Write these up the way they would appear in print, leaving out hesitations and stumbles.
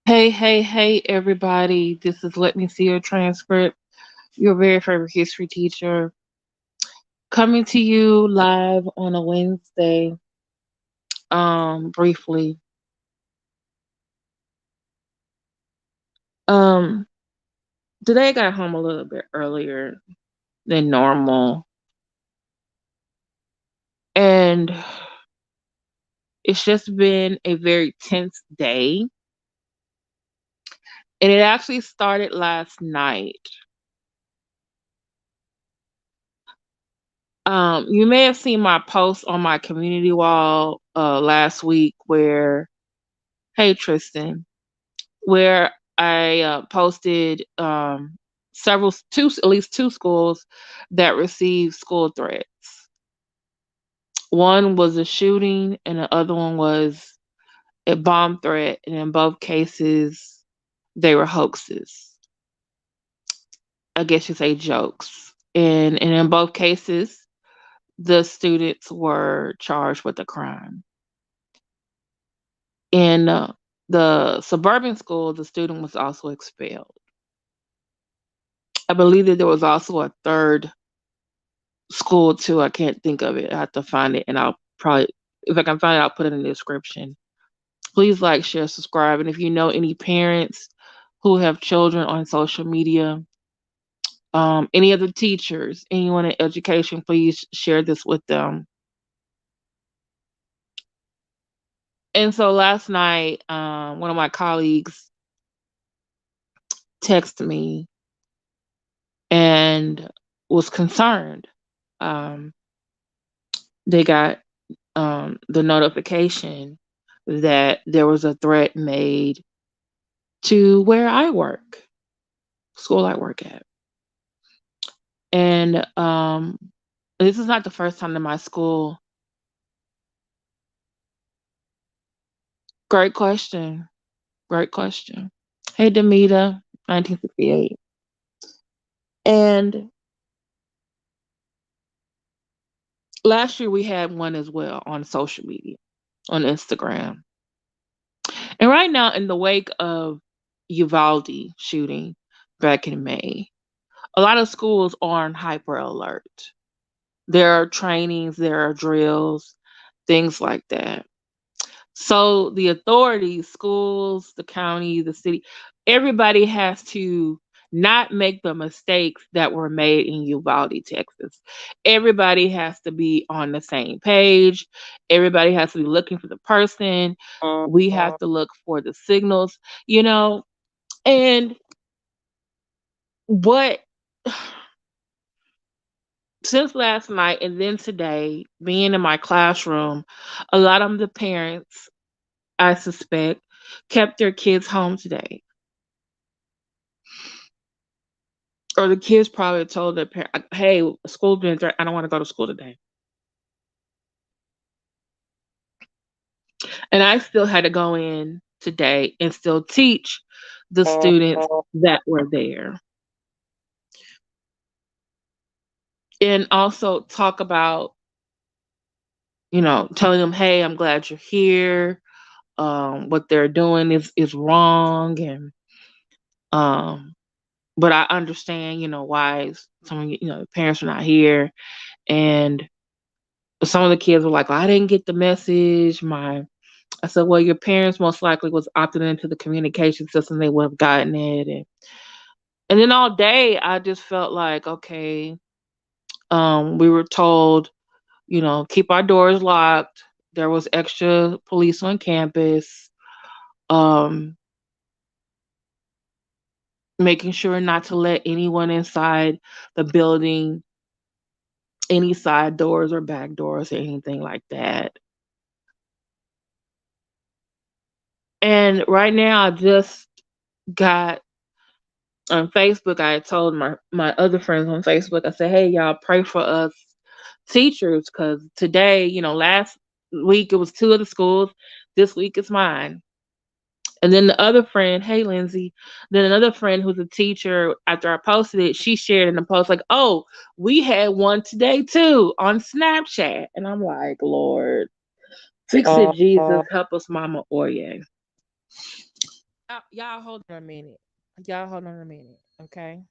Hey, hey, hey, everybody. This is Let Me See Your Transcript, your very favorite history teacher, coming to you live on a Wednesday. Briefly. Um, Today I got home a little bit earlier than normal, and it's just been a very tense day. And it actually started last night. You may have seen my post on my community wall last week where, hey, Tristan, where I posted at least two schools that received school threats. One was a shooting, and the other one was a bomb threat. And in both cases, they were hoaxes. I guess you say jokes. And in both cases, the students were charged with a crime. In the suburban school, the student was also expelled. I believe that there was also a third school too. I can't think of it. I have to find it, and I'll probably, if I can find it, I'll put it in the description. Please like, share, subscribe, and if you know any parents who have children on social media, any other teachers, anyone in education, please share this with them. And so last night, one of my colleagues texted me and was concerned. Um, they got the notification that there was a threat made to where I work, school I work at. And this is not the first time that my school. Great question. Great question. Hey, Demita, 1968. And last year we had one as well on social media, on Instagram. And right now, in the wake of Uvalde shooting back in May, a lot of schools are on hyper alert. There are trainings, there are drills, things like that. So the authorities, schools, the county, the city, everybody has to not make the mistakes that were made in Uvalde, Texas. Everybody has to be on the same page. Everybody has to be looking for the person. We have to look for the signals, you know. And what since last night and then today, being in my classroom, a lot of the parents, I suspect, kept their kids home today. Or the kids probably told their parent, "Hey, school's been I don't want to go to school today." And I still had to go in today and still teach the students that were there, and also talk about, telling them, "Hey, I'm glad you're here. What they're doing is wrong, and um, but I understand, why some of the parents are not here." And some of the kids were like, "Well, I didn't get the message. My I said, well, your parents most likely was opted into the communication system. They would have gotten it. And then all day, I just felt like, okay, we were told, keep our doors locked. There was extra police on campus, um, making sure not to let anyone inside the building, any side doors or back doors or anything like that. And right now, I just got on Facebook. I had told my other friends on Facebook, I said, "Hey, y'all, pray for us teachers, because today, last week it was two of the schools. This week it's mine." And then the other friend, hey Lindsay, then another friend who's a teacher, after I posted it, she shared in the post like, "Oh, we had one today too on Snapchat." And I'm like, Lord, fix it, Jesus, help us, Mama Oye. Y'all hold on a minute. Y'all hold on a minute, okay?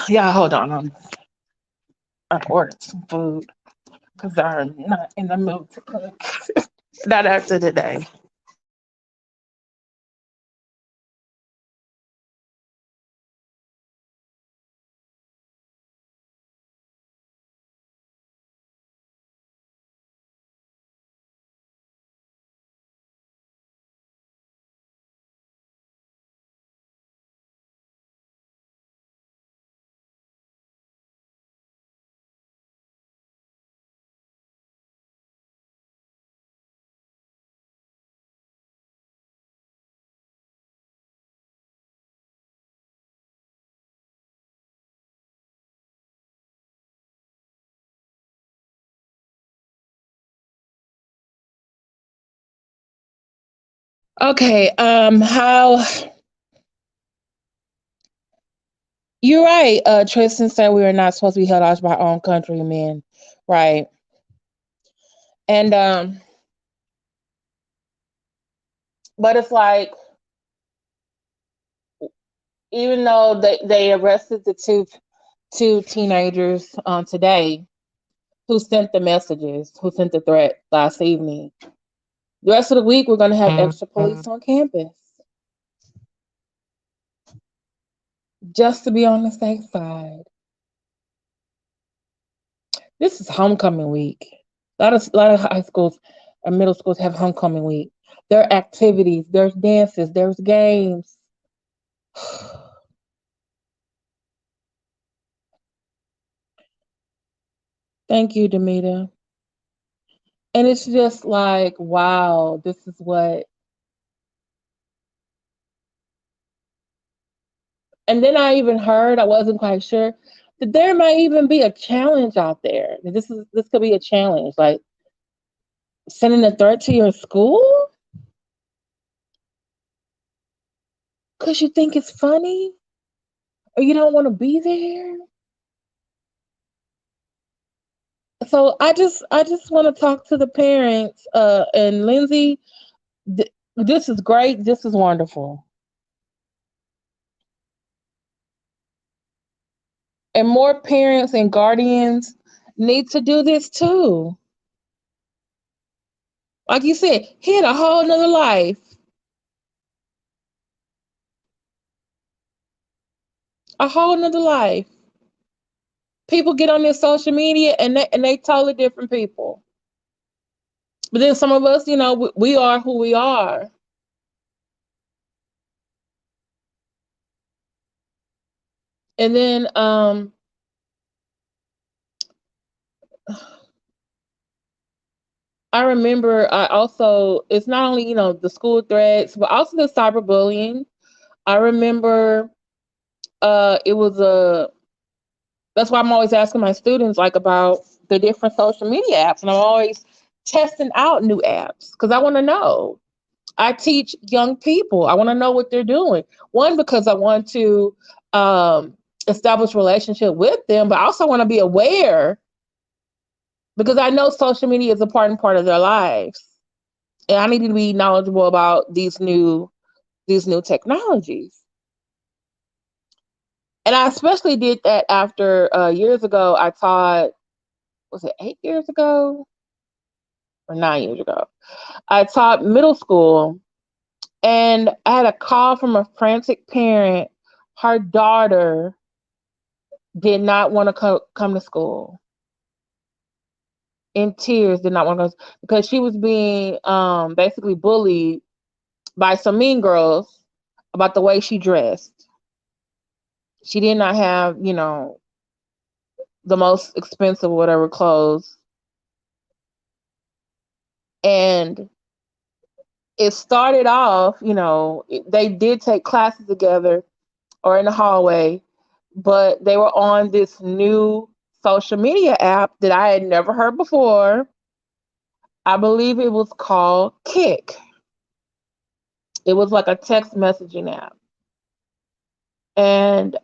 Y'all hold on. I ordered some food because I'm not in the mood to cook. Not after today. Okay, how you're right. Tristan said we are not supposed to be held hostage by our own countrymen. Right. And but it's like even though they arrested the two teenagers today who sent the messages, who sent the threat last evening. The rest of the week we're gonna have extra police on campus. Just to be on the safe side. This is homecoming week. A lot of high schools and middle schools have homecoming week. There are activities, there's dances, there's games. Thank you, Demita. And it's just like, wow, this is what. And then I even heard, I wasn't quite sure, that there might even be a challenge out there. That this could be a challenge, like sending a threat to your school because you think it's funny or you don't want to be there. So I just want to talk to the parents. And Lindsay, this is great. This is wonderful. And more parents and guardians need to do this too. Like you said, he had a whole nother life, a whole nother life. People get on their social media and they totally different people. But then some of us, we are who we are. And then I remember I also it's not only, the school threats, but also the cyberbullying. I remember it was a that's why I'm always asking my students like about the different social media apps, and I'm always testing out new apps because I want to know. I teach young people. I want to know what they're doing. One, because I want to um, establish relationship with them, but I also want to be aware because I know social media is a part of their lives, and I need to be knowledgeable about these new technologies. And I especially did that after years ago. I taught, was it 8 years ago or 9 years ago? I taught middle school, and I had a call from a frantic parent. Her daughter did not want to come to school in tears, did not want to go because she was being basically bullied by some mean girls about the way she dressed. She did not have, the most expensive whatever clothes. And it started off, they did take classes together or in the hallway, but they were on this new social media app that I had never heard before. I believe it was called Kick. It was like a text messaging app. And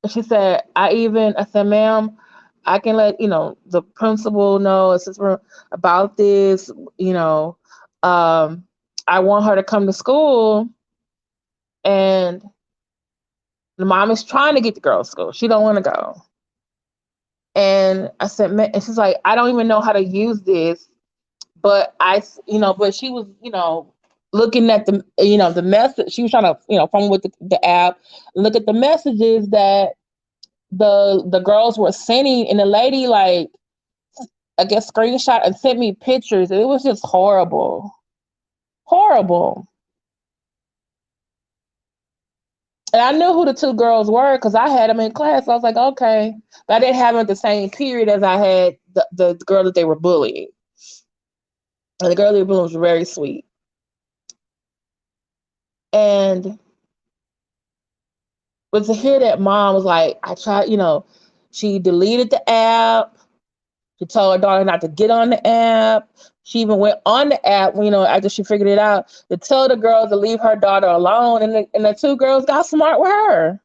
she said, I said, ma'am, I can let, the principal know assistant about this, you know. Um, I want her to come to school, and the mom is trying to get the girl to school. She don't want to go. And I said, man, and she's like, I don't even know how to use this, but but she was, looking at the message. She was trying to, from with the app, look at the messages that the girls were sending, and the lady, like, I guess, screenshot and sent me pictures. And it was just horrible, horrible. And I knew who the two girls were because I had them in class. So I was like, okay, but I didn't have them at the same period as I had the girl that they were bullying. And the girl they were bullying was very sweet. And but to hear that mom was like, I tried, she deleted the app. She told her daughter not to get on the app. She even went on the app, after she figured it out, to tell the girls to leave her daughter alone. And the two girls got smart with her.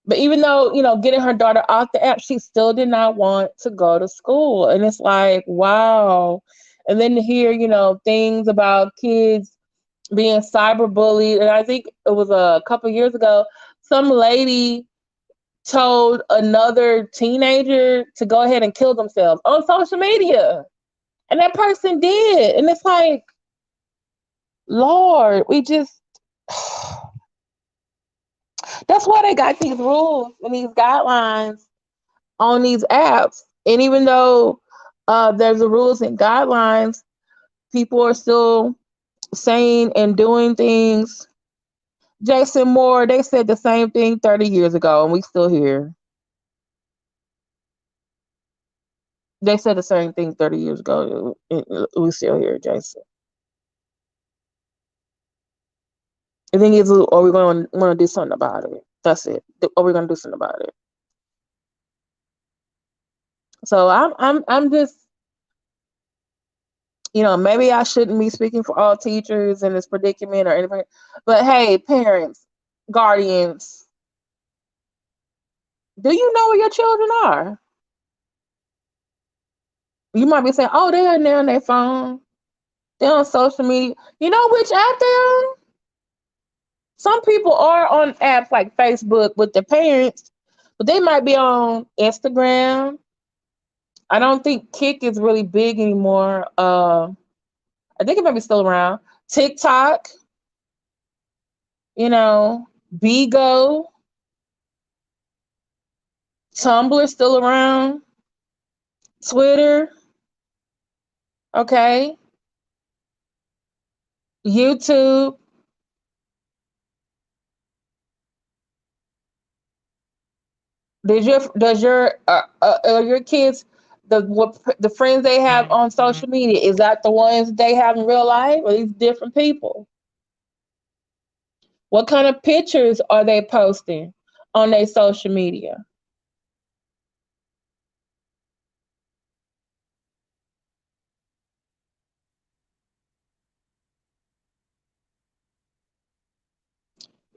But even though, getting her daughter off the app, she still did not want to go to school. And it's like, wow. And then to hear, things about kids being cyberbullied. And I think it was a couple years ago, some lady told another teenager to go ahead and kill themselves on social media. And that person did. And it's like, Lord, we just, that's why they got these rules and these guidelines on these apps. And even though there's the rules and guidelines, people are still saying and doing things. Jason Moore, they said the same thing 30 years ago, and we still here. They said the same thing 30 years ago. We still here, Jason. The thing is, are we going to want to do something about it? That's it. Are we going to do something about it? So I'm just, maybe I shouldn't be speaking for all teachers in this predicament or anything. But hey, parents, guardians, do you know where your children are? You might be saying, oh, they're in there on their phone. They're on social media. You know which app they're on? Some people are on apps like Facebook with their parents, but they might be on Instagram. I don't think Kick is really big anymore. I think it might be still around. TikTok, Bigo, Tumblr still around. Twitter, okay. YouTube. Your kids, the friends they have on social media, is that the ones they have in real life, or these different people? What kind of pictures are they posting on their social media?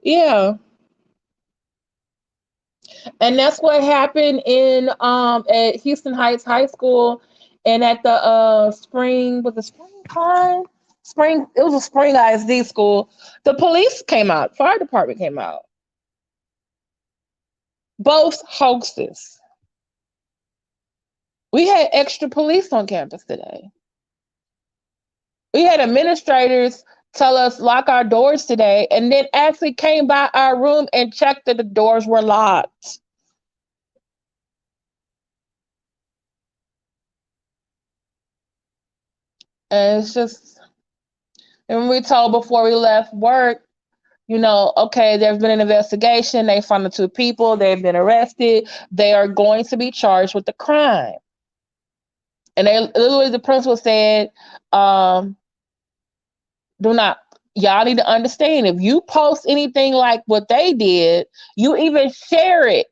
Yeah, and that's what happened in at Houston Heights High School, and at the spring, was it spring time? Spring, it was a spring ISD school. The police came out, fire department came out. Both hoaxes. We had extra police on campus today. We had administrators tell us lock our doors today, and then actually came by our room and checked that the doors were locked. And it's just, and we told before we left work, okay, there's been an investigation. They found the two people. They've been arrested. They are going to be charged with the crime. And they literally, the principal said, um, do not, y'all need to understand, if you post anything like what they did, you even share it,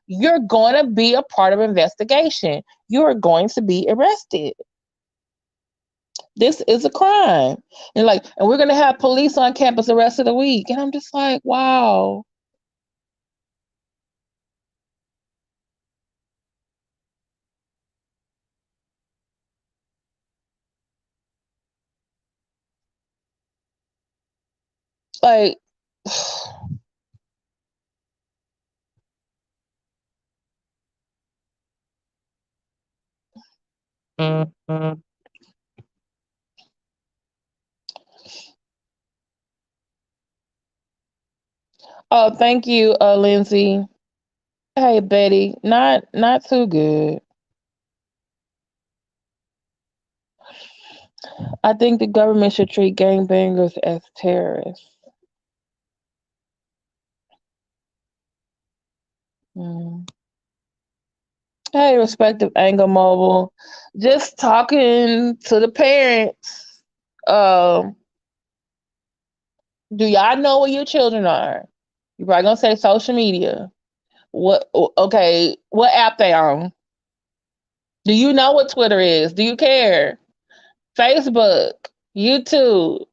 you're going to be a part of investigation. You are going to be arrested. This is a crime. And we're going to have police on campus the rest of the week. And I'm just like, wow. Like, mhm. Oh, thank you, Lindsay. Hey, Betty. Not too good. I think the government should treat gangbangers as terrorists. Mm. Hey, respective angle mobile. Just talking to the parents. Um, do y'all know where your children are? You're probably gonna say social media. What? Okay, what app they on? Do you know what Twitter is? Do you care? Facebook, YouTube.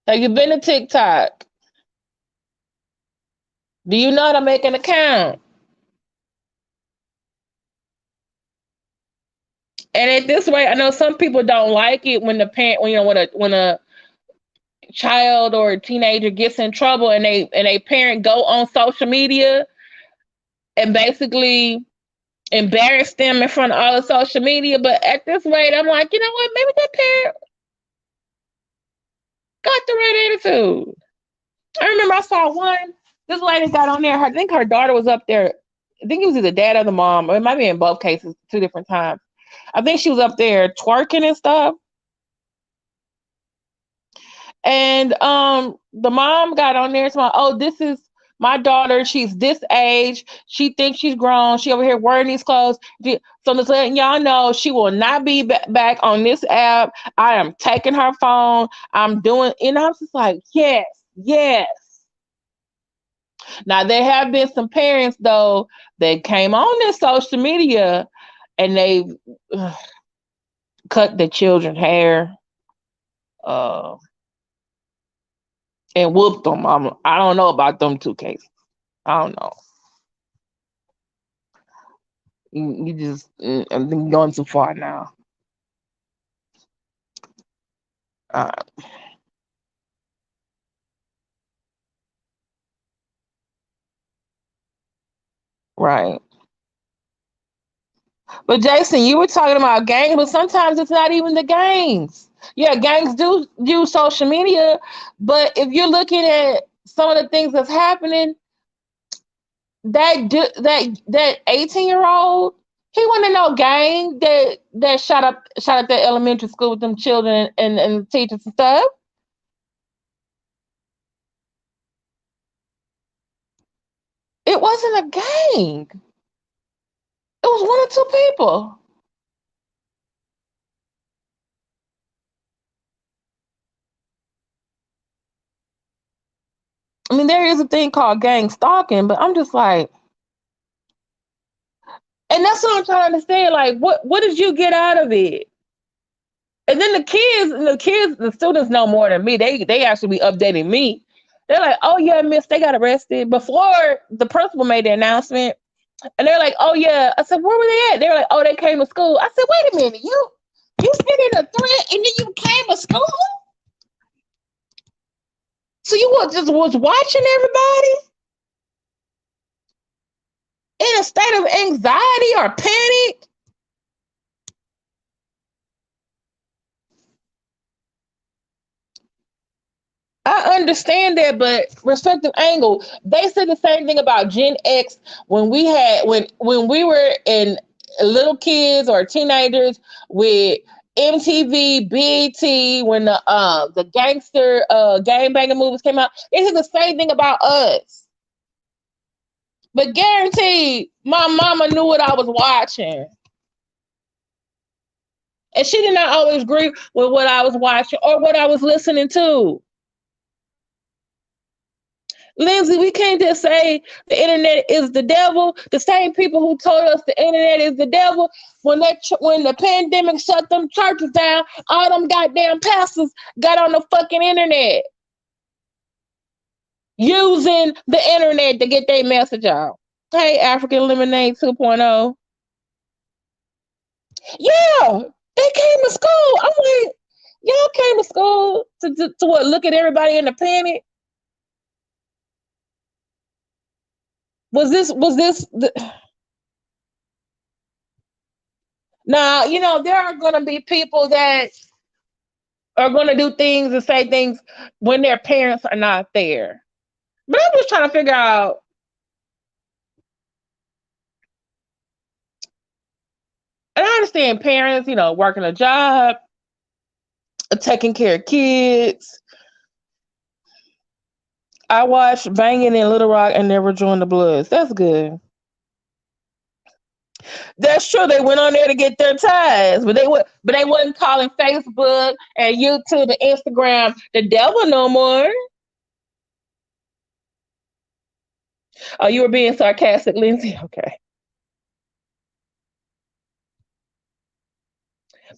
Have you been to TikTok? Do you know how to make an account? And at this rate, I know some people don't like it when the parent, when a child or a teenager gets in trouble and a parent go on social media and basically embarrass them in front of all the social media. But at this rate, I'm like, you know what? Maybe that parent got the right attitude. I remember I saw one. This lady got on there. I think her daughter was up there. I think it was either dad or the mom, or it might be in both cases, two different times. I think she was up there twerking and stuff. And the mom got on there and said, "Oh, this is my daughter. She's this age. She thinks she's grown. She over here wearing these clothes. So just letting y'all know, she will not be back on this app. I am taking her phone. I'm doing." And I'm just like, yes, yes. Now there have been some parents though that came on this social media and they cut their children's hair. Uh, and whooped them. I don't know about them two cases. I don't know. You just, I think you're going too far now. Uh, right. But Jason, you were talking about gangs, but sometimes it's not even the gangs. Yeah, gangs do use social media, but if you're looking at some of the things that's happening, that 18-year-old, he wasn't no gang that shot up that elementary school with them children and teachers and stuff. It wasn't a gang. It was one or two people. I mean, there is a thing called gang stalking, but I'm just like, and that's what I'm trying to understand. Like, what did you get out of it? And then the students know more than me. They actually be updating me. They're like, oh yeah, miss, they got arrested before the principal made the announcement. And they're like, oh yeah. I said, where were they at? They're like, oh, they came to school. I said, wait a minute, you sent in a threat and then you came to school? So you was watching everybody in a state of anxiety or panic? I understand that, but respective angle, they said the same thing about Gen X when we were in little kids or teenagers with MTV, BET, when the gangster gang banging movies came out. They said the same thing about us. But guaranteed, my mama knew what I was watching. And she did not always agree with what I was watching or what I was listening to. Lindsay, we can't just say the internet is the devil. The same people who told us the internet is the devil, when the pandemic shut them churches down, all them goddamn pastors got on the fucking internet using the internet to get their message out. Hey, African Lemonade 2.0. Yeah, they came to school. I'm like, y'all came to school to what? Look at everybody in the planet. Was this? Now, there are going to be people that are going to do things and say things when their parents are not there. But I'm just trying to figure out. And I understand parents, working a job, taking care of kids. I watched Banging in Little Rock and Never Joined the Bloods. That's good. That's true. They went on there to get their ties, but they wasn't calling Facebook and YouTube and Instagram the devil no more. Oh, you were being sarcastic, Lindsay. Okay,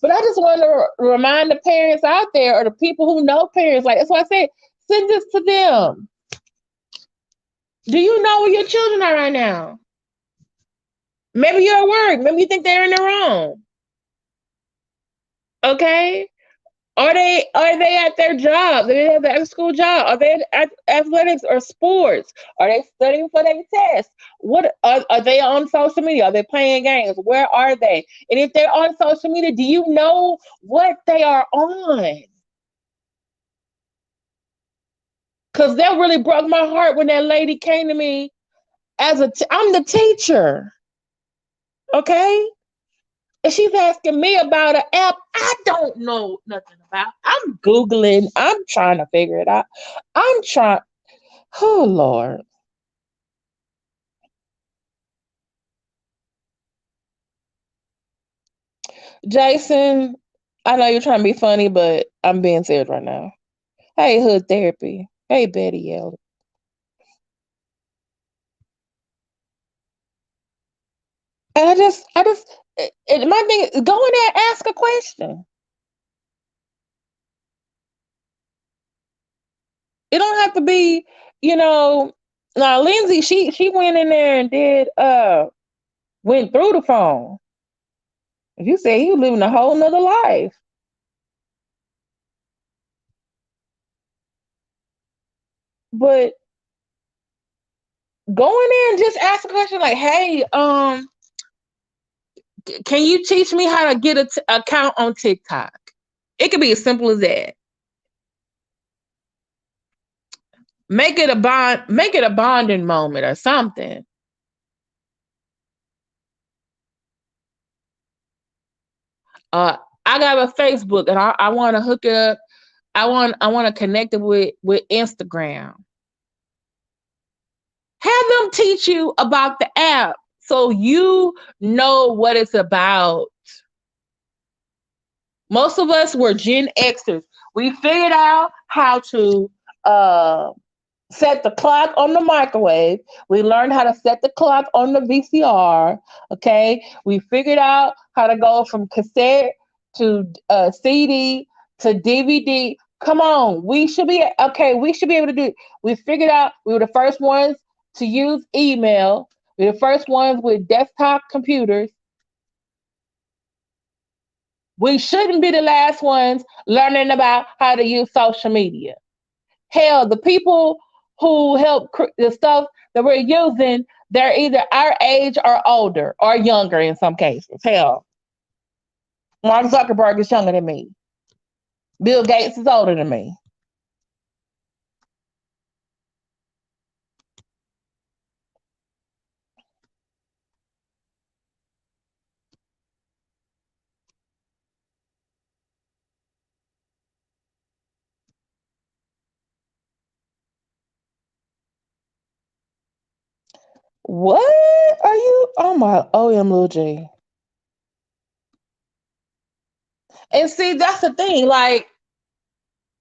but I just want to remind the parents out there, or the people who know parents. Like that's why I said, send this to them. Do you know where your children are right now? Maybe you're at work. Maybe you think they're in their room. Okay. Are they at their job? Do they have the school job? Are they at athletics or sports? Are they studying for their test? What are they on social media? Are they playing games? Where are they? And if they're on social media, do you know what they are on? Because that really broke my heart when that lady came to me I'm the teacher, okay? And she's asking me about an app I don't know nothing about. I'm Googling. I'm trying to figure it out. I'm trying. Oh, Lord. Jason, I know you're trying to be funny, but I'm being serious right now. Hey, Hood Therapy. Hey, Betty Yell. And my thing is go in there and ask a question. It don't have to be, you know. Now, Lindsay, she went in there and went through the phone. You say you living a whole nother life. But go in there and just ask a question like, "Hey, can you teach me how to get a account on TikTok?" It could be as simple as that. Make it a bonding moment or something. Uh, I got a Facebook and I want to hook it up. I want to connect it with Instagram. Have them teach you about the app so you know what it's about. Most of us were Gen Xers. We figured out how to uh, set the clock on the microwave. We learned how to set the clock on the VCR. Okay. We figured out how to go from cassette to CD to DVD. Come on. We should be able to do it. We figured out we were the first ones to use email. We were the first ones with desktop computers. We shouldn't be the last ones learning about how to use social media. Hell, the people who help the stuff that we're using, they're either our age or older or younger in some cases. Hell, Mark Zuckerberg is younger than me. Bill Gates is older than me. What are you? Oh my OM Lil J. And see, that's the thing. Like,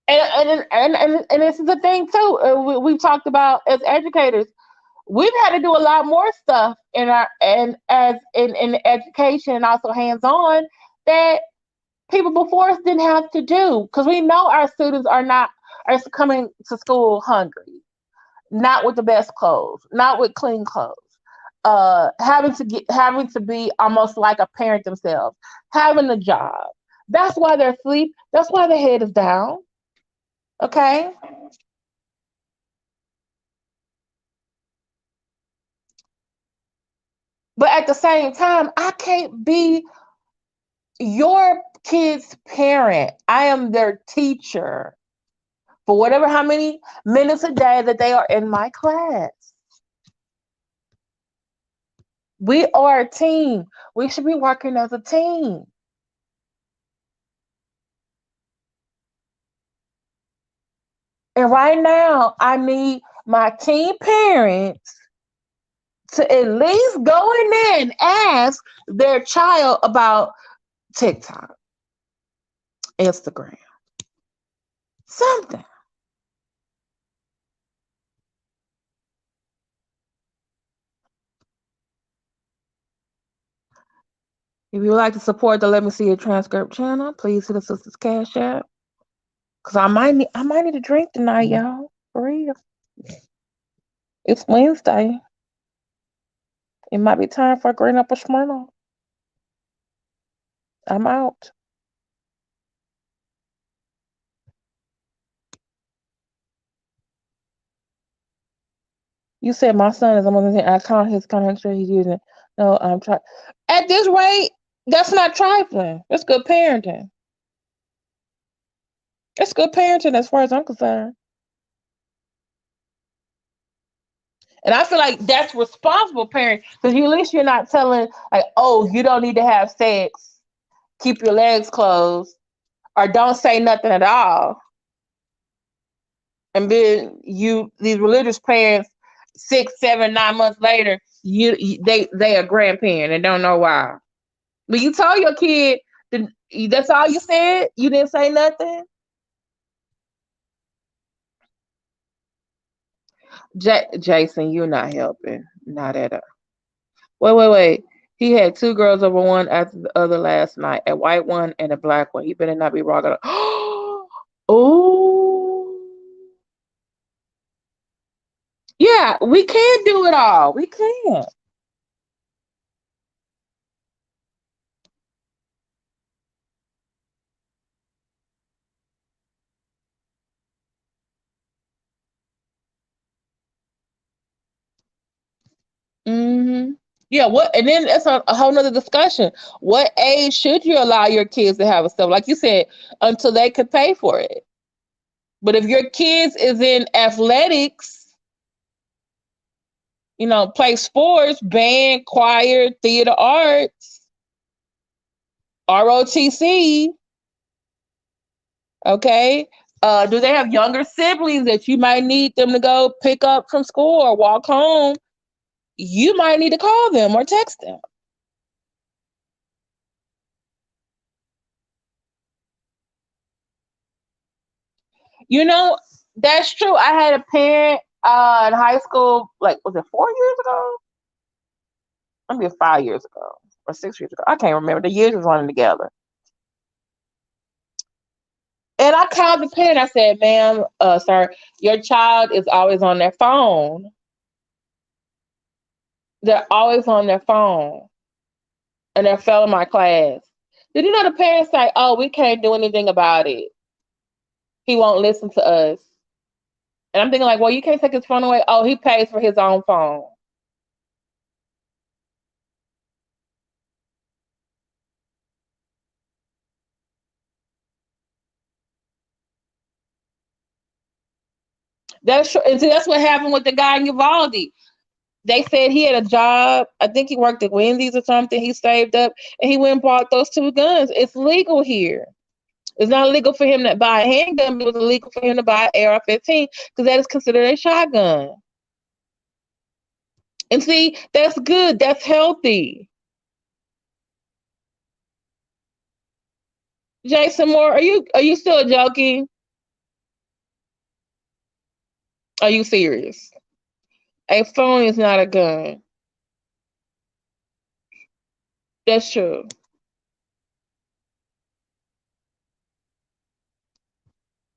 And this is the thing too. We've talked about as educators, we've had to do a lot more stuff in our and as in education and also hands on that people before us didn't have to do because we know our students are coming to school hungry, not with the best clothes, not with clean clothes. Having to be almost like a parent themselves, having a job. That's why they're asleep. That's why their head is down. Okay. But at the same time, I can't be your kid's parent. I am their teacher for whatever how many minutes a day that they are in my class. We are a team. We should be working as a team. And right now, I need my teen parents to at least go in there and ask their child about TikTok, Instagram, something. If you would like to support the Let Me See Your Transcript channel, please hit the Sisters Cash App. Cause I might need a drink tonight, y'all. For real. It's Wednesday. It might be time for a green up a Smirnoff. I'm out. You said my son is among the I count his connection he's using. No, I'm trying. At this rate, that's not trifling. That's good parenting. That's good parenting as far as I'm concerned. And I feel like that's responsible parenting because at least you're not telling like, oh, you don't need to have sex, keep your legs closed, or don't say nothing at all. And then these religious parents, 6, 7, 9 months later, they a grandparent and don't know why. But you told your kid that's all you said. You didn't say nothing. Jason, you're not helping. Not at all. Wait. He had two girls over one after the other last night. A white one and a black one. He better not be rocking. Oh, yeah. We can do it all. We can. Hmm. Yeah, what and then that's a whole nother discussion. What age should you allow your kids to have a stuff? Like you said, until they could pay for it. But if your kids is in athletics, play sports, band, choir, theater arts, ROTC, okay? Do they have younger siblings that you might need them to go pick up from school or walk home? You might need to call them or text them. You know, that's true. I had a parent in high school, like, was it 4 years ago? Maybe 5 years ago or 6 years ago. I can't remember. The years was running together. And I called the parent. I said, ma'am, sir, your child is always on their phone. They're always on their phone. And they're failing my class. Did you know the parents say, oh, we can't do anything about it? He won't listen to us. And I'm thinking, like, well, you can't take his phone away. Oh, he pays for his own phone. That's true. And see, that's what happened with the guy in Uvalde. They said he had a job. I think he worked at Wendy's or something. He saved up and he went and bought those two guns. It's legal here. It's not illegal for him to buy a handgun, but it was illegal for him to buy an AR-15 because that is considered a shotgun. And see, that's good. That's healthy. Jason Moore, are you still joking? Are you serious? A phone is not a gun. That's true.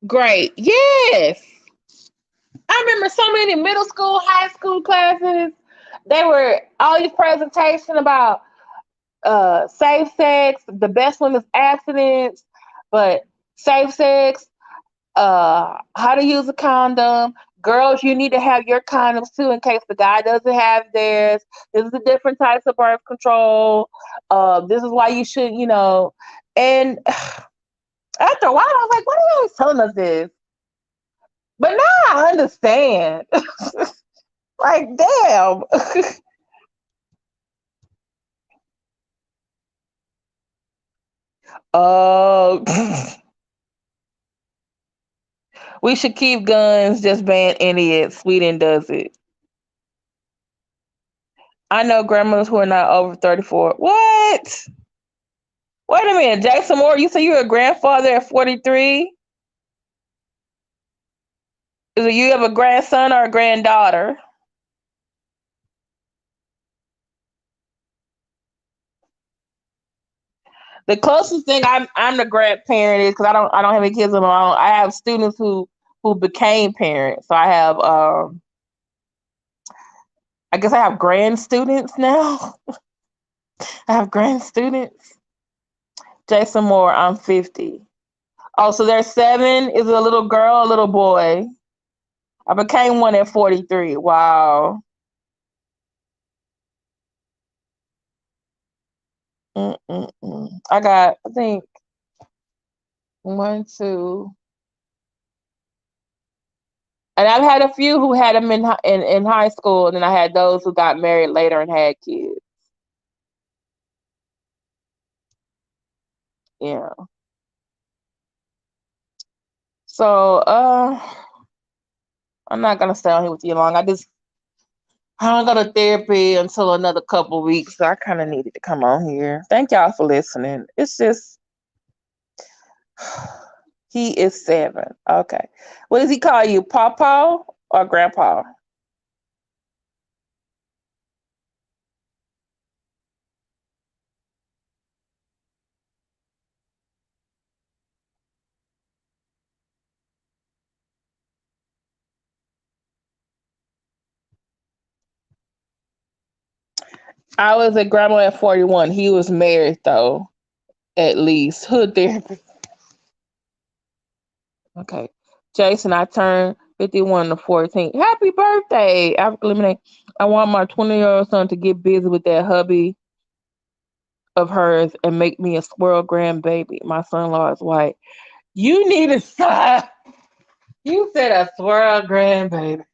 Great. Yes. I remember so many middle school, high school classes. They were all these presentations about safe sex. The best one is abstinence, but safe sex, how to use a condom. Girls, you need to have your condoms too in case the guy doesn't have theirs. This is the different types of birth control. This is why you should, And after a while, I was like, "Why are you always telling us this?" But now I understand. Like, damn. Oh, we should keep guns. Just ban idiots. Sweden does it. I know grandmothers who are not over 34. What? Wait a minute, Jason Moore, you say you're a grandfather at 43? Is it you have a grandson or a granddaughter? The closest thing I'm the grandparent is because I don't have any kids of my own. I have students who became parents. So I guess I have grand students now. I have grand students. Jason Moore, I'm 50. Oh, so there's seven. Is it a little girl, a little boy? I became one at 43. Wow. Mm-mm-mm. I got, I think, one, two, and I've had a few who had them in high school, and then I had those who got married later and had kids. Yeah. So, I'm not gonna stay on here with you long. I don't go to therapy until another couple weeks, so I kind of needed to come on here. Thank y'all for listening. It's just he is 7. Okay. What does he call you, Papa or Grandpa? I was a grandma at 41. He was married though, at least. Hood therapy. Okay. Jason, I turned 51 the 14th. Happy birthday, Africa Lemonade. I want my 20-year-old son to get busy with that hubby of hers and make me a squirrel grandbaby. My son-in-law is white. You need to stop. You said a squirrel grandbaby.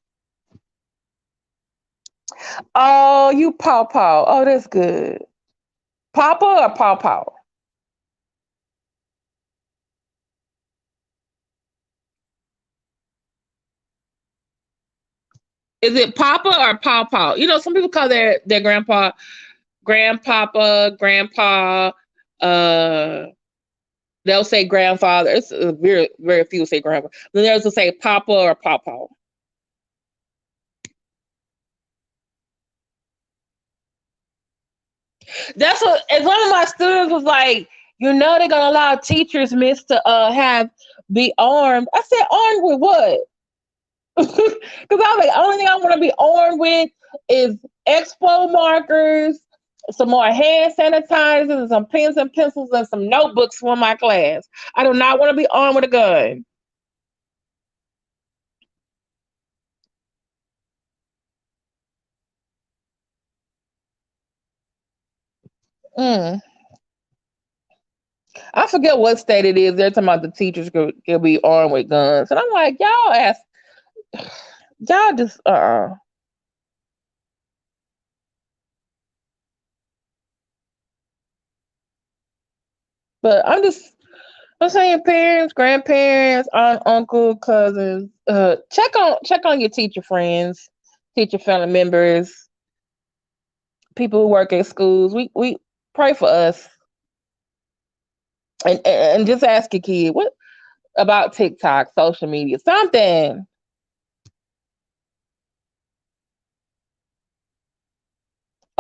Oh, you paw paw. Oh, that's good. Papa or paw paw? Is it Papa or paw paw? Some people call their grandpa grandpapa, grandpa. Uh, they'll say grandfather. It's very very few say grandpa. Then there's to say Papa or Papa. That's what. As one of my students was like, they're gonna allow teachers, miss, to have be armed. I said, armed with what? Because I was like, the only thing I want to be armed with is expo markers, some more hand sanitizers, and some pens and pencils, and some notebooks for my class. I do not want to be armed with a gun. Mm. I forget what state it is. They're talking about the teachers could be armed with guns, and I'm like, y'all just But I'm saying parents, grandparents, aunt, uncle, cousins. Check on your teacher friends, teacher family members, people who work at schools. We pray for us, and just ask your kid what about TikTok, social media, something.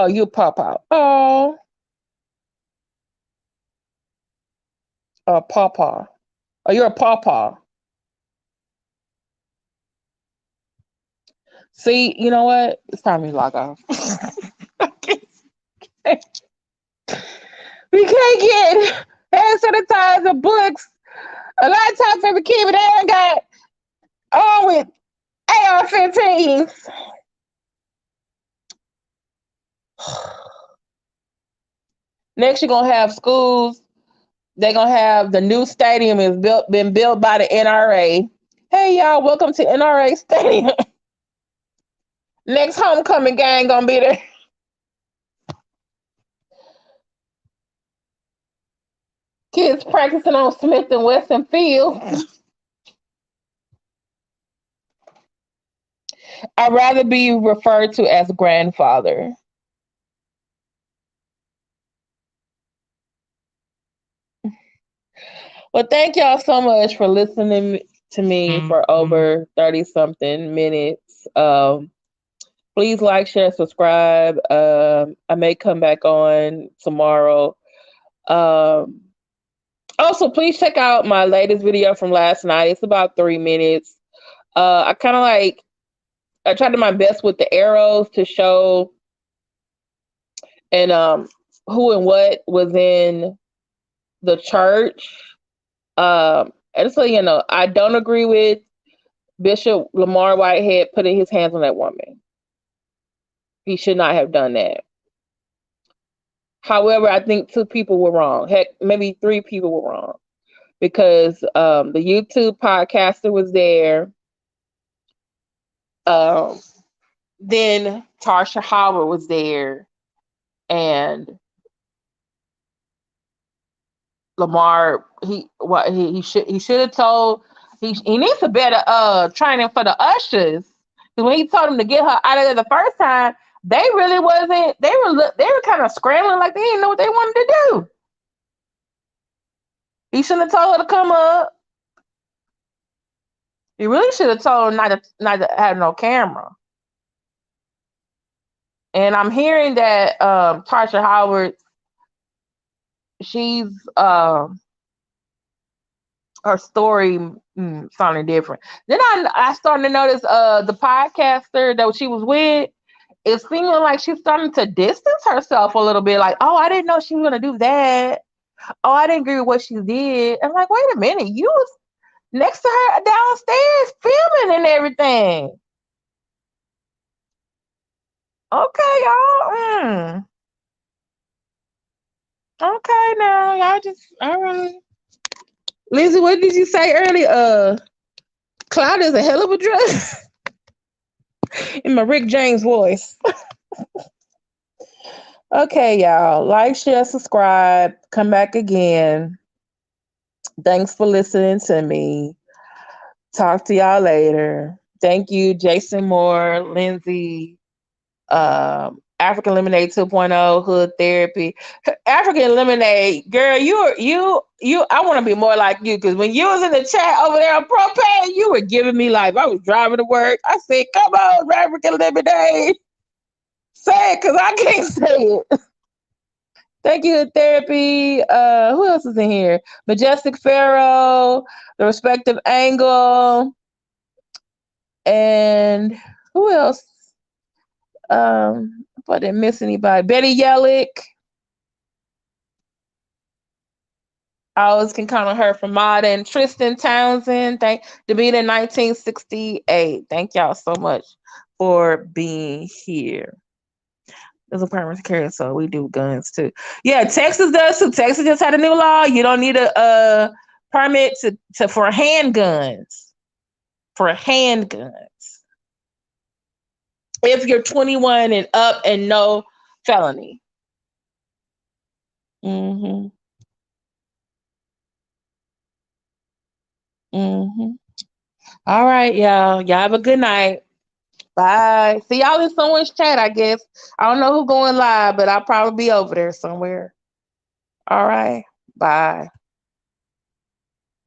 Oh, you papa. Oh, papa. Oh, you're a papa. See, you know what? It's time to log off. We can't get hand sanitizer, books, a laptop for the kid, but they ain't got on with AR-15s. Next, you're gonna have schools. They're gonna have the new stadium is been built by the NRA. Hey y'all, welcome to NRA Stadium. Next homecoming gang gonna be there. Kids practicing on Smith and Wesson Field. I'd rather be referred to as grandfather. Well, thank y'all so much for listening to me for over 30 something minutes. Please like, share, subscribe. I may come back on tomorrow. Um, Also, please check out my latest video from last night. It's about 3 minutes. I kind of like, I tried to my best with the arrows to show and who and what was in the church. And so, you know, I don't agree with Bishop Lamar Whitehead putting his hands on that woman. He should not have done that. However, I think two people were wrong. Heck, maybe three people were wrong because the YouTube podcaster was there. Then Tarsha Howard was there, and Lamar he should have told he needs a better training for the ushers. Because when he told him to get her out of there the first time, they really wasn't. They were kind of scrambling like they didn't know what they wanted to do. He shouldn't have told her to come up. He really should have told her not to have no camera. And I'm hearing that Tarsha Howard, she's her story sounding different. Then I started to notice the podcaster that she was with, it's seeming like she's starting to distance herself a little bit. Like, oh, I didn't know she was gonna do that. Oh, I didn't agree with what she did. I'm like, wait a minute, you was next to her downstairs filming and everything. Okay, y'all. Okay, now y'all just all right. Lizzie, what did you say earlier? Cloud is a hell of a drug. In my Rick James voice. Okay, y'all. Like, share, subscribe. Come back again. Thanks for listening to me. Talk to y'all later. Thank you, Jason Moore, Lindsay, African Lemonade 2.0, Hood Therapy. African Lemonade, girl, you I want to be more like you because when you was in the chat over there on propane, you were giving me life. I was driving to work. I said, come on, African Lemonade. Say it because I can't say it. Thank you, Therapy. Who else is in here? Majestic Pharaoh, The Respective Angle, and who else? If I didn't miss anybody, Betty Yellick. I always can count on her from Mada and Tristan Townsend. Thank to be in 1968. Thank y'all so much for being here. There's a permit to carry, so we do guns too. Yeah, Texas does too. Texas just had a new law. You don't need a permit to for handguns. For handguns. If you're 21 and up and no felony. Mm-hmm. Mm-hmm. All right, y'all. Y'all have a good night. Bye. See y'all in someone's chat, I guess. I don't know who's going live, but I'll probably be over there somewhere. All right. Bye.